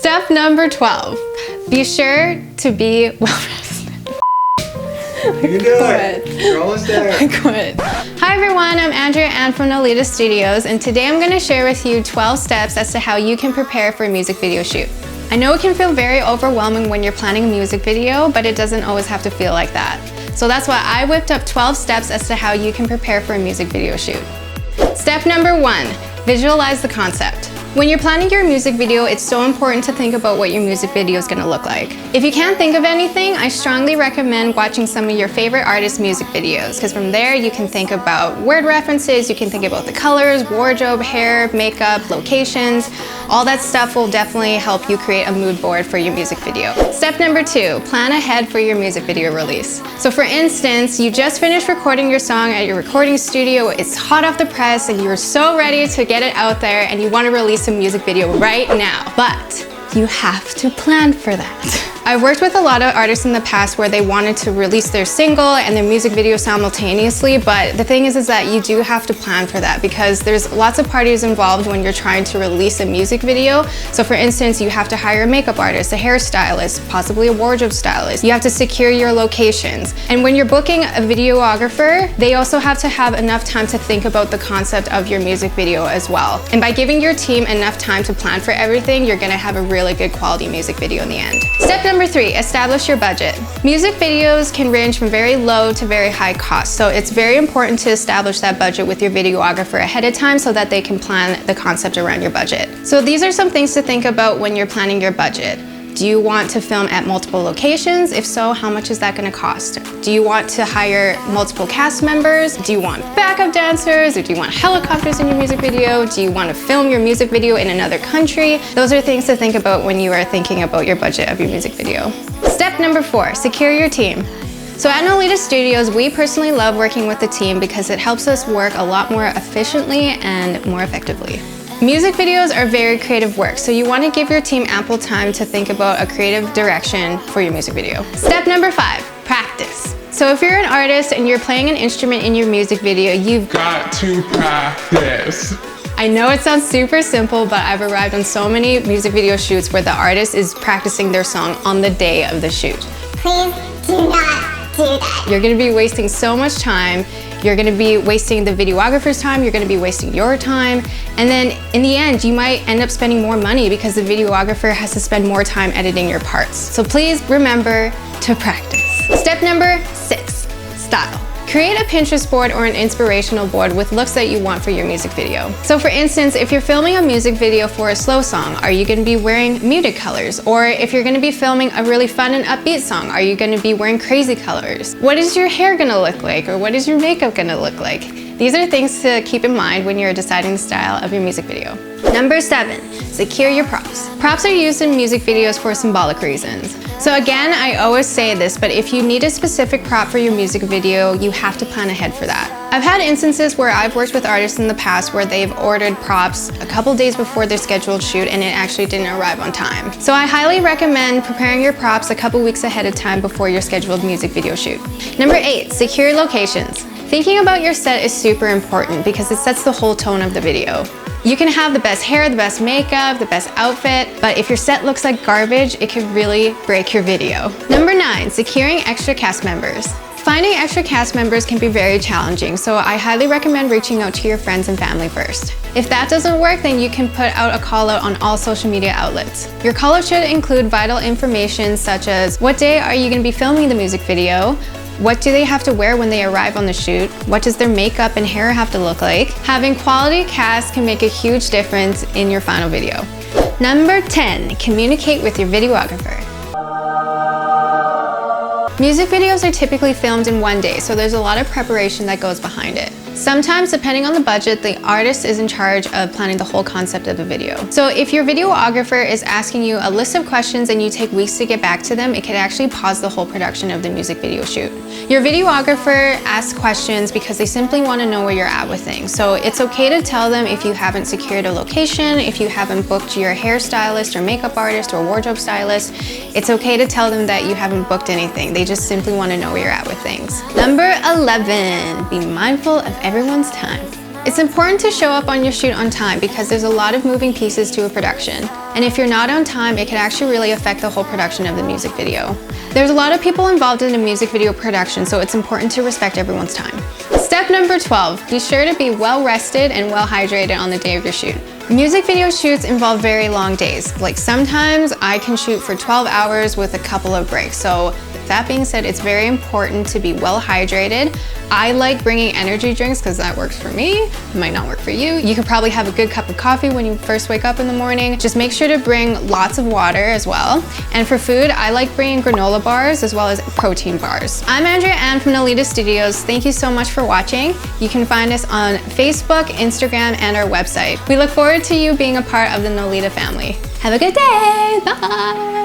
Step number 12, be sure to be well-rested. You can do it. You're almost there. I quit. Hi everyone, I'm Andrea An from Nolita Studios, and today I'm going to share with you 12 steps as to how you can prepare for a music video shoot. I know it can feel very overwhelming when you're planning a music video, but it doesn't always have to feel like that. So that's why I whipped up 12 steps as to how you can prepare for a music video shoot. Step number 1, visualize the concept. When you're planning your music video, it's so important to think about what your music video is going to look like. If you can't think of anything, I strongly recommend watching some of your favorite artists' music videos, because from there you can think about word references, you can think about the colors, wardrobe, hair, makeup, locations. All that stuff will definitely help you create a mood board for your music video. Step number 2, plan ahead for your music video release. So for instance, you just finished recording your song at your recording studio, it's hot off the press, and you're so ready to get it out there, and you want to release a music video right now, but you have to plan for that. I've worked with a lot of artists in the past where they wanted to release their single and their music video simultaneously, but the thing is that you do have to plan for that because there's lots of parties involved when you're trying to release a music video. So for instance, you have to hire a makeup artist, a hairstylist, possibly a wardrobe stylist. You have to secure your locations. And when you're booking a videographer, they also have to have enough time to think about the concept of your music video as well. And by giving your team enough time to plan for everything, you're gonna have a really good quality music video in the end. Step number 3, establish your budget. Music videos can range from very low to very high cost, so it's very important to establish that budget with your videographer ahead of time so that they can plan the concept around your budget. So these are some things to think about when you're planning your budget. Do you want to film at multiple locations? If so, how much is that going to cost? Do you want to hire multiple cast members? Do you want backup dancers? Or do you want helicopters in your music video? Do you want to film your music video in another country? Those are things to think about when you are thinking about your budget of your music video. Step number 4, secure your team. So at Nolita Studios, we personally love working with the team because it helps us work a lot more efficiently and more effectively. Music videos are very creative work, so you want to give your team ample time to think about a creative direction for your music video. Step number 5, practice. So if you're an artist and you're playing an instrument in your music video, you've got to practice. I know it sounds super simple, but I've arrived on so many music video shoots where the artist is practicing their song on the day of the shoot. Please do not do that. You're going to be wasting so much time. You're going to be wasting the videographer's time, you're going to be wasting your time, and then in the end you might end up spending more money because the videographer has to spend more time editing your parts. So please remember to practice. Step number 6, style. Create a Pinterest board or an inspirational board with looks that you want for your music video. So for instance, if you're filming a music video for a slow song, are you going to be wearing muted colors? Or if you're going to be filming a really fun and upbeat song, are you going to be wearing crazy colors? What is your hair going to look like? Or what is your makeup going to look like? These are things to keep in mind when you're deciding the style of your music video. Number 7, secure your props. Props are used in music videos for symbolic reasons. So again, I always say this, but if you need a specific prop for your music video, you have to plan ahead for that. I've had instances where I've worked with artists in the past where they've ordered props a couple days before their scheduled shoot and it actually didn't arrive on time. So I highly recommend preparing your props a couple weeks ahead of time before your scheduled music video shoot. Number 8, secure locations. Thinking about your set is super important because it sets the whole tone of the video. You can have the best hair, the best makeup, the best outfit, but if your set looks like garbage, it could really break your video. Number 9, securing extra cast members. Finding extra cast members can be very challenging, so I highly recommend reaching out to your friends and family first. If that doesn't work, then you can put out a call out on all social media outlets. Your call out should include vital information such as what day are you going to be filming the music video, what do they have to wear when they arrive on the shoot? What does their makeup and hair have to look like? Having quality cast can make a huge difference in your final video. Number 10, communicate with your videographer. Music videos are typically filmed in one day, so there's a lot of preparation that goes behind it. Sometimes, depending on the budget, the artist is in charge of planning the whole concept of the video. So if your videographer is asking you a list of questions and you take weeks to get back to them, it could actually pause the whole production of the music video shoot. Your videographer asks questions because they simply want to know where you're at with things. So it's okay to tell them if you haven't secured a location, if you haven't booked your hairstylist or makeup artist or wardrobe stylist. It's okay to tell them that you haven't booked anything. They just simply want to know where you're at with things. Number 11, be mindful of everyone's time. It's important to show up on your shoot on time because there's a lot of moving pieces to a production. And if you're not on time, it can actually really affect the whole production of the music video. There's a lot of people involved in a music video production, so it's important to respect everyone's time. Step number 12, be sure to be well rested and well hydrated on the day of your shoot. Music video shoots involve very long days. Like sometimes I can shoot for 12 hours with a couple of breaks. So that being said, it's very important to be well hydrated. I like bringing energy drinks because that works for me. It might not work for you. You could probably have a good cup of coffee when you first wake up in the morning. Just make sure to bring lots of water as well. And for food, I like bringing granola bars as well as protein bars. I'm Andrea An from Nolita Studios. Thank you so much for watching. You can find us on Facebook, Instagram, and our website. We look forward to you being a part of the Nolita family. Have a good day. Bye.